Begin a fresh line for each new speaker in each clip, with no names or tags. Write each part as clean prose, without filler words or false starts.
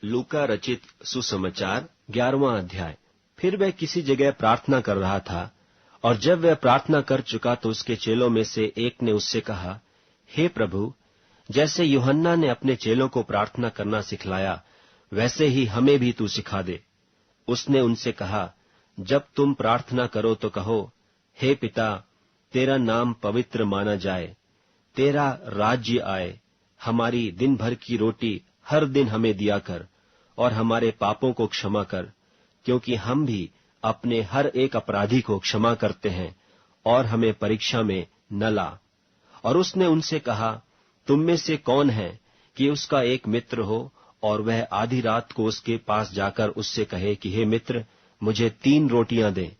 लूका रचित सुसमाचार 11वां अध्याय। फिर वह किसी जगह प्रार्थना कर रहा था, और जब वह प्रार्थना कर चुका तो उसके चेलों में से एक ने उससे कहा, हे प्रभु, जैसे यूहन्ना ने अपने चेलों को प्रार्थना करना सिखलाया, वैसे ही हमें भी तू सिखा दे। उसने उनसे कहा, जब तुम प्रार्थना करो तो कहो, हे पिता, तेरा नाम पवित्र माना जाए, तेरा राज्य आए, हमारी दिन भर की रोटी हर दिन हमें दिया कर, और हमारे पापों को क्षमा कर, क्योंकि हम भी अपने हर एक अपराधी को क्षमा करते हैं, और हमें परीक्षा में न ला। और उसने उनसे कहा, तुम में से कौन है कि उसका एक मित्र हो और वह आधी रात को उसके पास जाकर उससे कहे कि हे मित्र, मुझे 3 रोटियां दे,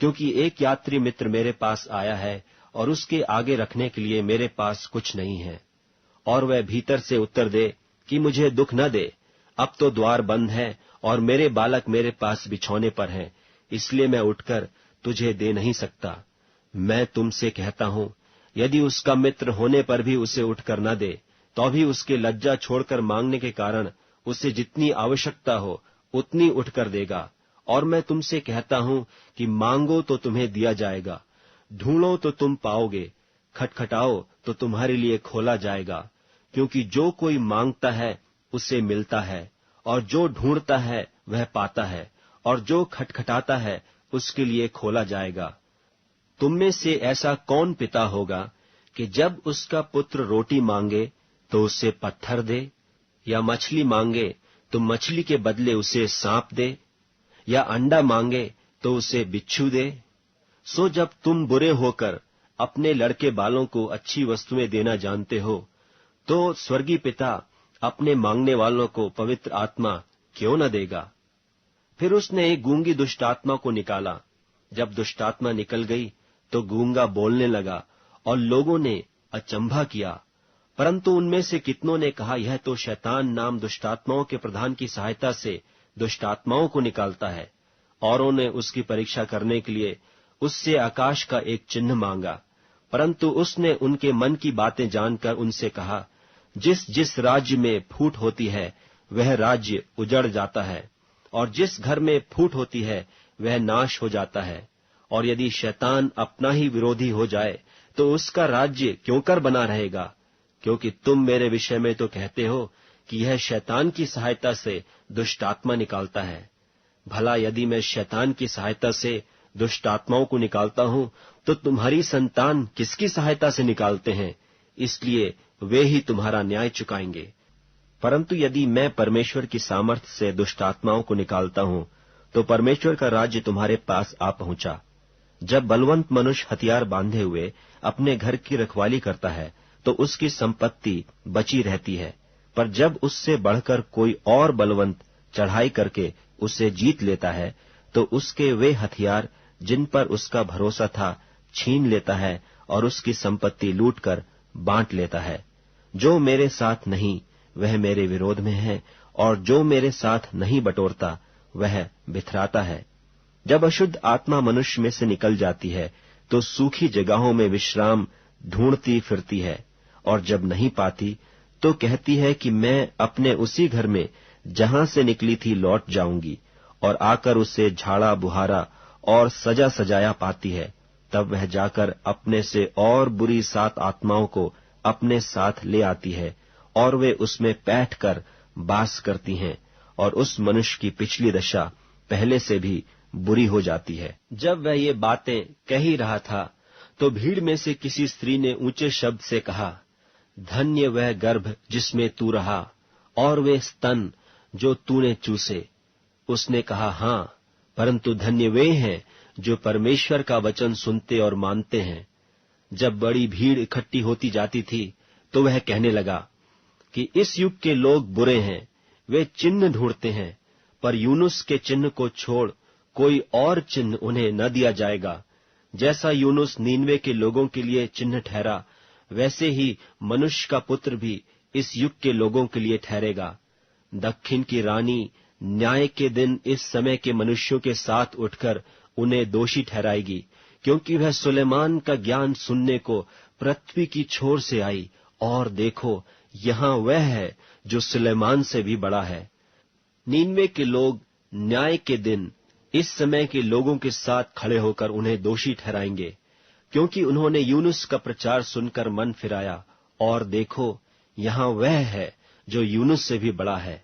क्योंकि एक यात्री मित्र मेरे पास आया है और उसके आगे रखने के लिए मेरे पास कुछ नहीं है। और वह भीतर से उत्तर दे कि मुझे दुख न दे, अब तो द्वार बंद है और मेरे बालक मेरे पास बिछौने पर हैं, इसलिए मैं उठकर तुझे दे नहीं सकता। मैं तुमसे कहता हूं, यदि उसका मित्र होने पर भी उसे उठकर न दे, तो भी उसके लज्जा छोड़कर मांगने के कारण उसे जितनी आवश्यकता हो उतनी उठकर देगा। और मैं तुमसे कहता हूं कि मांगो तो तुम्हें दिया जाएगा, ढूंढो तो तुम पाओगे, खटखटाओ तो तुम्हारे लिए खोला जाएगा। क्योंकि जो कोई मांगता है उसे मिलता है, और जो ढूंढता है वह पाता है, और जो खटखटाता है उसके लिए खोला जाएगा। तुम में से ऐसा कौन पिता होगा कि जब उसका पुत्र रोटी मांगे तो उसे पत्थर दे, या मछली मांगे तो मछली के बदले उसे सांप दे, या अंडा मांगे तो उसे बिच्छू दे? सो जब तुम बुरे होकर अपने लड़के बालों को अच्छी वस्तुएं देना जानते हो, तो स्वर्गीय पिता अपने मांगने वालों को पवित्र आत्मा क्यों न देगा। फिर उसने एक गूंगी दुष्टात्मा को निकाला। जब दुष्टात्मा निकल गई तो गूंगा बोलने लगा, और लोगों ने अचंभा किया। परंतु उनमें से कितनों ने कहा, यह तो शैतान नाम दुष्टात्माओं के प्रधान की सहायता से दुष्टात्माओं को निकालता है। औरों ने उसकी परीक्षा करने के लिए उससे आकाश का एक चिन्ह मांगा। परंतु उसने उनके मन की बातें जानकर उनसे कहा, जिस जिस राज्य में फूट होती है वह राज्य उजड़ जाता है, और जिस घर में फूट होती है वह नाश हो जाता है। और यदि शैतान अपना ही विरोधी हो जाए तो उसका राज्य क्यों कर बना रहेगा? क्योंकि तुम मेरे विषय में तो कहते हो कि यह शैतान की सहायता से दुष्टात्मा निकालता है। भला यदि मैं शैतान की सहायता से दुष्टात्माओं को निकालता हूं, तो तुम्हारी संतान किसकी सहायता से निकालते हैं? इसलिए वे ही तुम्हारा न्याय चुकाएंगे। परंतु यदि मैं परमेश्वर की सामर्थ्य से दुष्टात्माओं को निकालता हूं, तो परमेश्वर का राज्य तुम्हारे पास आ पहुंचा। जब बलवंत मनुष्य हथियार बांधे हुए अपने घर की रखवाली करता है, तो उसकी संपत्ति बची रहती है। पर जब उससे बढ़कर कोई और बलवंत चढ़ाई करके उसे जीत लेता है, तो उसके वे हथियार जिन पर उसका भरोसा था छीन लेता है, और उसकी संपत्ति लूटकर बांट लेता है। जो मेरे साथ नहीं वह मेरे विरोध में है, और जो मेरे साथ नहीं बटोरता वह बिथराता है। जब अशुद्ध आत्मा मनुष्य में से निकल जाती है, तो सूखी जगहों में विश्राम ढूंढती फिरती है, और जब नहीं पाती तो कहती है कि मैं अपने उसी घर में जहां से निकली थी लौट जाऊंगी, और आकर उसे झाड़ा बुहारा और सजा सजाया पाती है। तब वह जाकर अपने से और बुरी 7 आत्माओं को अपने साथ ले आती है, और वे उसमें बैठकर बास करती हैं, और उस मनुष्य की पिछली दशा पहले से भी बुरी हो जाती है। जब वह ये बातें कह ही रहा था, तो भीड़ में से किसी स्त्री ने ऊंचे शब्द से कहा, धन्य वह गर्भ जिसमें तू रहा, और वे स्तन जो तूने चूसे। उसने कहा, हाँ, परंतु धन्य वे हैं जो परमेश्वर का वचन सुनते और मानते हैं। जब बड़ी भीड़ इकट्ठी होती जाती थी, तो वह कहने लगा कि इस युग के लोग बुरे हैं, वे चिन्ह ढूंढते हैं, पर यूनुस के चिन्ह को छोड़ कोई और चिन्ह उन्हें न दिया जाएगा। जैसा यूनुस नीनवे के लोगों के लिए चिन्ह ठहरा, वैसे ही मनुष्य का पुत्र भी इस युग के लोगों के लिए ठहरेगा। दक्षिण की रानी न्याय के दिन इस समय के मनुष्यों के साथ उठकर उन्हें दोषी ठहराएगी, क्योंकि वह सुलेमान का ज्ञान सुनने को पृथ्वी की छोर से आई, और देखो, यहाँ वह है जो सुलेमान से भी बड़ा है। नीनवे के लोग न्याय के दिन इस समय के लोगों के साथ खड़े होकर उन्हें दोषी ठहराएंगे, क्योंकि उन्होंने यूनुस का प्रचार सुनकर मन फिराया, और देखो, यहाँ वह है जो यूनुस से भी बड़ा है।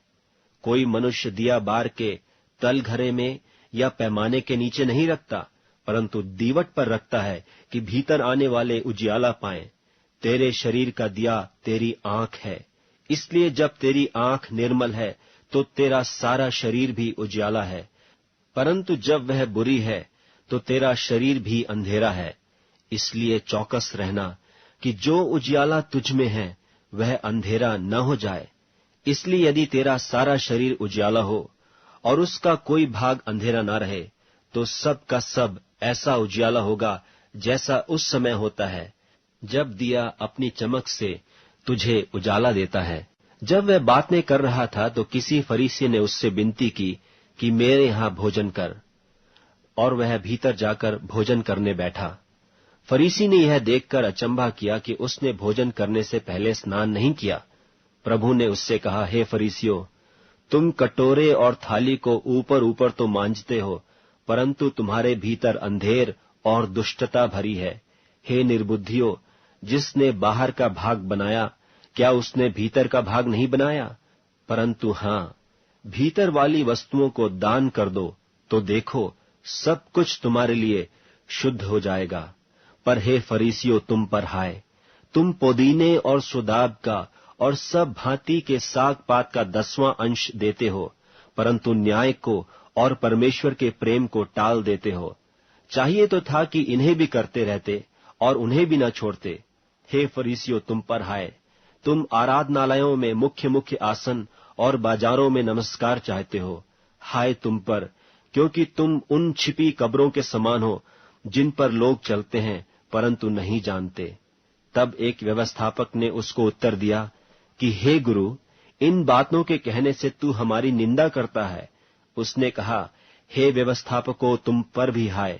कोई मनुष्य दिया बार के तलघरे में या पैमाने के नीचे नहीं रखता, परंतु दीवट पर रखता है कि भीतर आने वाले उजियाला पाएं। तेरे शरीर का दिया तेरी आंख है, इसलिए जब तेरी आंख निर्मल है तो तेरा सारा शरीर भी उजियाला है, परंतु जब वह बुरी है तो तेरा शरीर भी अंधेरा है। इसलिए चौकस रहना कि जो उजियाला तुझ में है वह अंधेरा न हो जाए। इसलिए यदि तेरा सारा शरीर उजियाला हो और उसका कोई भाग अंधेरा न रहे, तो सब का सब ऐसा उजियाला होगा जैसा उस समय होता है जब दिया अपनी चमक से तुझे उजाला देता है। जब वह बातें कर रहा था तो किसी फरीसी ने उससे विनती की कि मेरे यहाँ भोजन कर, और वह भीतर जाकर भोजन करने बैठा। फरीसी ने यह देखकर अचंभा किया कि उसने भोजन करने से पहले स्नान नहीं किया। प्रभु ने उससे कहा, हे फरीसियों, तुम कटोरे और थाली को ऊपर ऊपर तो मांजते हो, परंतु तुम्हारे भीतर अंधेर और दुष्टता भरी है। हे निर्बुद्धियों, जिसने बाहर का भाग बनाया, क्या उसने भीतर का भाग नहीं बनाया? परंतु हाँ, भीतर वाली वस्तुओं को दान कर दो, तो देखो, सब कुछ तुम्हारे लिए शुद्ध हो जाएगा। पर हे फरीसियों, तुम पर हाय, तुम पुदीने और सुदाब का और सब भांति के साग पात का 10वां अंश देते हो, परंतु न्याय को और परमेश्वर के प्रेम को टाल देते हो। चाहिए तो था कि इन्हें भी करते रहते और उन्हें भी न छोड़ते। हे फरीसियों, तुम पर हाय, तुम आराधनालयों में मुख्य मुख्य आसन और बाजारों में नमस्कार चाहते हो। हाय तुम पर, क्योंकि तुम उन छिपी कब्रों के समान हो जिन पर लोग चलते हैं परंतु नहीं जानते। तब एक व्यवस्थापक ने उसको उत्तर दिया कि हे गुरु, इन बातों के कहने से तू हमारी निंदा करता है। उसने कहा, हे व्यवस्थापकों, तुम पर भी हाय,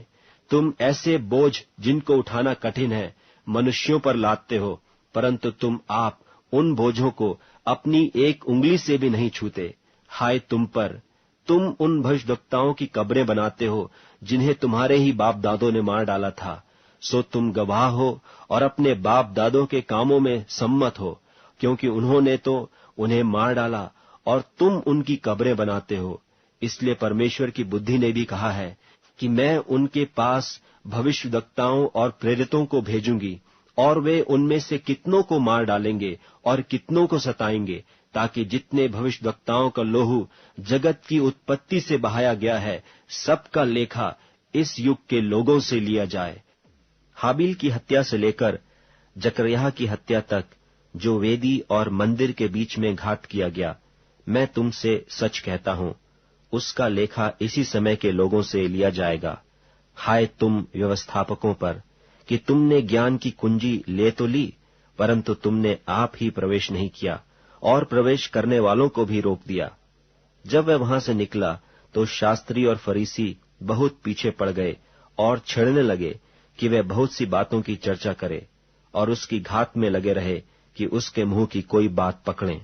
तुम ऐसे बोझ जिनको उठाना कठिन है मनुष्यों पर लादते हो, परंतु तुम आप उन बोझों को अपनी एक उंगली से भी नहीं छूते। हाय तुम पर, तुम उन भविष्यद्वक्ताओं की कब्रें बनाते हो जिन्हें तुम्हारे ही बाप दादों ने मार डाला था। सो तुम गवाह हो और अपने बाप दादों के कामों में सम्मत हो, क्योंकि उन्होंने तो उन्हें मार डाला और तुम उनकी कब्रें बनाते हो। इसलिए परमेश्वर की बुद्धि ने भी कहा है कि मैं उनके पास भविष्यद्वक्ताओं और प्रेरितों को भेजूंगी, और वे उनमें से कितनों को मार डालेंगे और कितनों को सताएंगे, ताकि जितने भविष्यद्वक्ताओं का लोहू जगत की उत्पत्ति से बहाया गया है, सबका लेखा इस युग के लोगों से लिया जाए। हाबिल की हत्या से लेकर जकरयाह की हत्या तक जो वेदी और मंदिर के बीच में घात किया गया, मैं तुमसे सच कहता हूं, उसका लेखा इसी समय के लोगों से लिया जाएगा। हाय तुम व्यवस्थापकों पर कि तुमने ज्ञान की कुंजी ले तो ली, परंतु तुमने आप ही प्रवेश नहीं किया और प्रवेश करने वालों को भी रोक दिया। जब वह वहां से निकला तो शास्त्री और फरीसी बहुत पीछे पड़ गए और छेड़ने लगे कि वह बहुत सी बातों की चर्चा करे, और उसकी घात में लगे रहे कि उसके मुंह की कोई बात पकड़ें।